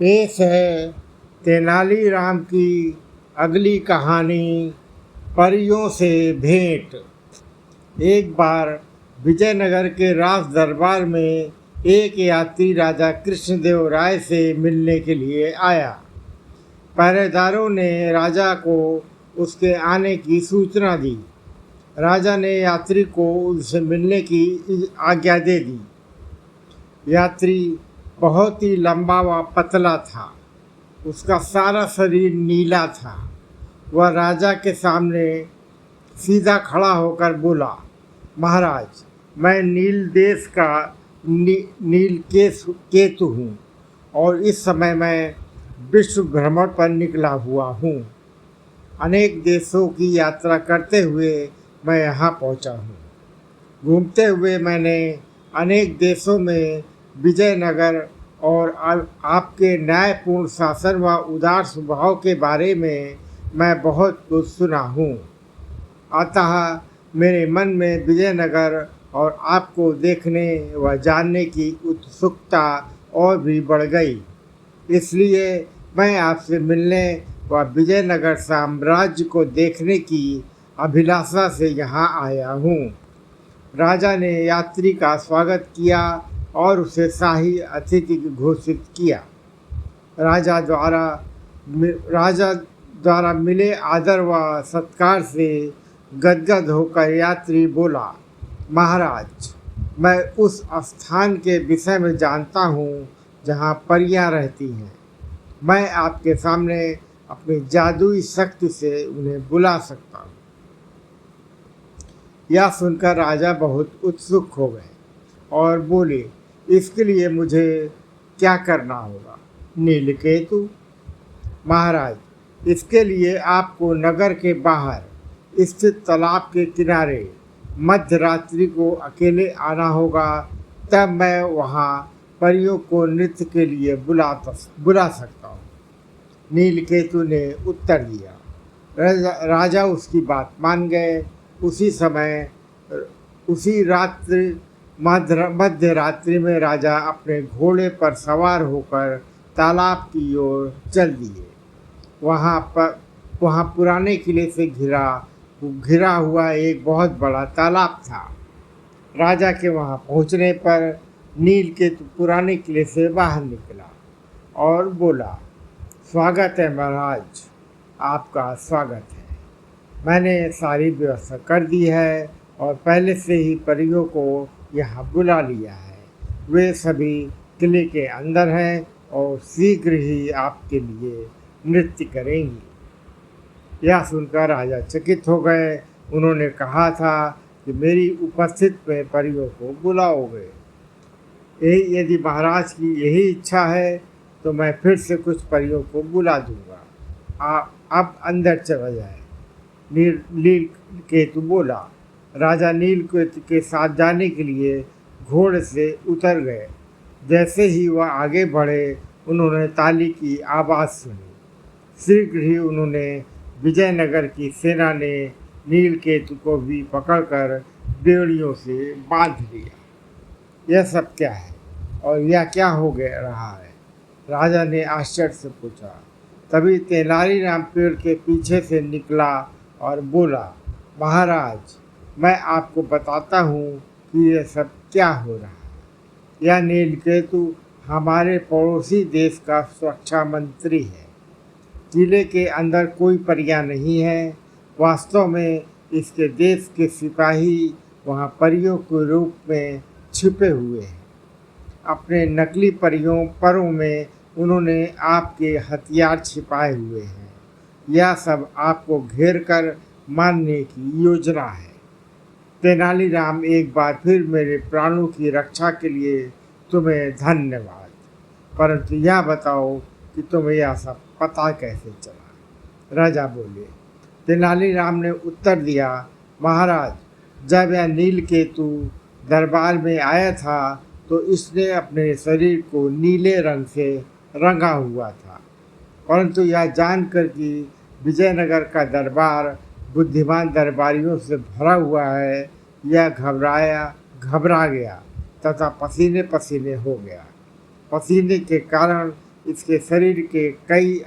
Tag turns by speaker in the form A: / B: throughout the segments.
A: पेश है तेनालीराम की अगली कहानी, परियों से भेंट। एक बार विजयनगर के राज दरबार में एक यात्री राजा कृष्णदेव राय से मिलने के लिए आया। पहरेदारों ने राजा को उसके आने की सूचना दी। राजा ने यात्री को उनसे मिलने की आज्ञा दे दी। यात्री बहुत ही लंबा व पतला था। उसका सारा शरीर नीला था। वह राजा के सामने सीधा खड़ा होकर बोला, महाराज, मैं नील देश का नील केतु हूँ और इस समय मैं विश्व भ्रमण पर निकला हुआ हूँ। अनेक देशों की यात्रा करते हुए मैं यहाँ पहुँचा हूँ। घूमते हुए मैंने अनेक देशों में विजयनगर और आपके न्यायपूर्ण शासन व उदार स्वभाव के बारे में मैं बहुत कुछ सुना हूँ। अतः मेरे मन में विजयनगर और आपको देखने व जानने की उत्सुकता और भी बढ़ गई। इसलिए मैं आपसे मिलने व विजयनगर साम्राज्य को देखने की अभिलाषा से यहाँ आया हूँ। राजा ने यात्री का स्वागत किया और उसे शाही अतिथि घोषित किया। राजा द्वारा मिले आदर व सत्कार से गदगद होकर यात्री बोला, महाराज, मैं उस स्थान के विषय में जानता हूँ जहाँ परियां रहती हैं। मैं आपके सामने अपनी जादुई शक्ति से उन्हें बुला सकता हूँ। यह सुनकर राजा बहुत उत्सुक हो गए और बोले, इसके लिए मुझे क्या करना होगा? नीलकेतु, महाराज, इसके लिए आपको नगर के बाहर स्थित तालाब के किनारे मध्य रात्रि को अकेले आना होगा। तब मैं वहाँ परियों को नृत्य के लिए बुला सकता हूँ। नीलकेतु ने उत्तर दिया। राजा उसकी बात मान गए। उसी रात्रि मध्य रात्रि में राजा अपने घोड़े पर सवार होकर तालाब की ओर चल दिए। वहाँ पुराने किले से घिरा हुआ एक बहुत बड़ा तालाब था। राजा के वहाँ पहुँचने पर नीलकेतु पुराने किले से बाहर निकला और बोला, स्वागत है महाराज, आपका स्वागत है। मैंने सारी व्यवस्था कर दी है और पहले से ही परियों को यहाँ बुला लिया है। वे सभी किले के अंदर हैं और शीघ्र ही आपके लिए नृत्य करेंगी। यह सुनकर राजा चकित हो गए। उन्होंने कहा था कि मेरी उपस्थिति में परियों को बुलाओगे। यदि महाराज की यही इच्छा है तो मैं फिर से कुछ परियों को बुला दूंगा। आप अब अंदर चला जाए। नीलकेतु बोला। राजा नीलकेतु के साथ जाने के लिए घोड़े से उतर गए। जैसे ही वह आगे बढ़े, उन्होंने ताली की आवाज़ सुनी। शीघ्र ही उन्होंने विजयनगर की सेना ने नीलकेतु को भी पकड़कर बेड़ियों से बांध लिया। यह सब क्या है और यह क्या हो गया रहा है? राजा ने आश्चर्य से पूछा। तभी तेनालीराम पेड़ के पीछे से निकला और बोला, महाराज, मैं आपको बताता हूँ कि यह सब क्या हो रहा है। यह नीलकेतु हमारे पड़ोसी देश का सुरक्षा मंत्री है। किले के अंदर कोई परियां नहीं है। वास्तव में इसके देश के सिपाही वहाँ परियों के रूप में छिपे हुए हैं। अपने नकली परों में उन्होंने आपके हथियार छिपाए हुए हैं। यह सब आपको घेर कर मारने की योजना है। तेनालीराम, एक बार फिर मेरे प्राणों की रक्षा के लिए तुम्हें धन्यवाद। परंतु यह बताओ कि तुम्हें यह सब पता कैसे चला? राजा बोले। तेनालीराम ने उत्तर दिया, महाराज, जब यह नीलकेतु दरबार में आया था तो इसने अपने शरीर को नीले रंग से रंगा हुआ था। परंतु यह जानकर कि विजयनगर का दरबार बुद्धिमान दरबारियों से भरा हुआ है, यह घबरा गया तथा पसीने पसीने हो गया। पसीने के कारण इसके शरीर के कई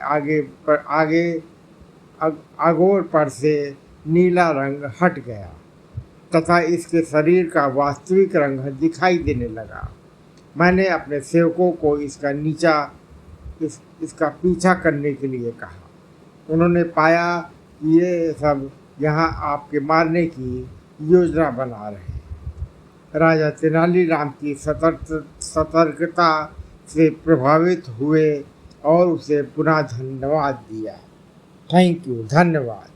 A: आगोर पर से नीला रंग हट गया तथा इसके शरीर का वास्तविक रंग दिखाई देने लगा। मैंने अपने सेवकों को इसका पीछा करने के लिए कहा। उन्होंने पाया कि ये सब यहाँ आपके मारने की योजना बना रहे हैं। राजा तेनालीराम की सतर्कता से प्रभावित हुए और उसे पुनः धन्यवाद दिया। थैंक यू, धन्यवाद।